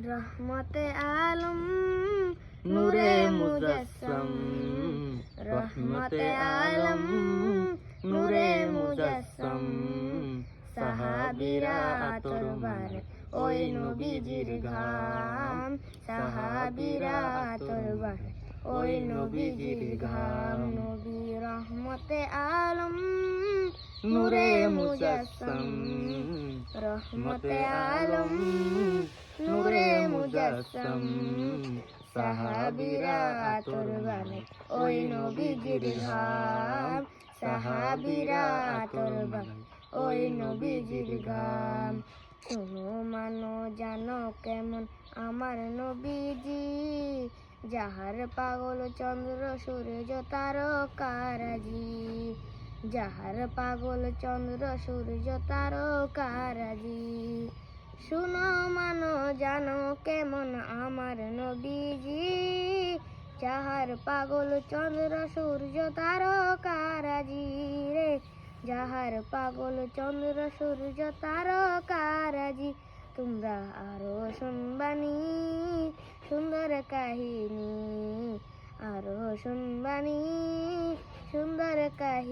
রহমতে আলম নূরে মুজাসসাম, রহমতে আলম নূরে মুজাসসাম। সাহাবীরা আতর বারে ওই নবীজির ঘাম, সাহাবীরা আতর বারে ওই নবীজির ঘাম। নবী রহমতে আলম নূরে মুজাসসাম, রহমতে আলম নূরে মুজাসসাম। সাহাবীরা আতর বারে ওই নবীজির ঘাম, সাহাবীরা আতর বারে ওই নবীজির ঘাম। শোনো মানো জানো কেমন আমার নবীজি, যাহার পাগল চন্দ্র সূর্য তারকারাজি, যাহার পাগল চন্দ্র সূর্য তারকারাজি। শুনো মানো জানো কেমন আমার নবীজি, যাহার পাগল চন্দ্র সূর্য তারকারাজি রে, যাহার পাগল চন্দ্র সূর্য তারকারাজি। তোমরা আরো শুনবানি সুন্দর কাহিনী, আরো শুনবানি সুন্দর কাহিনী।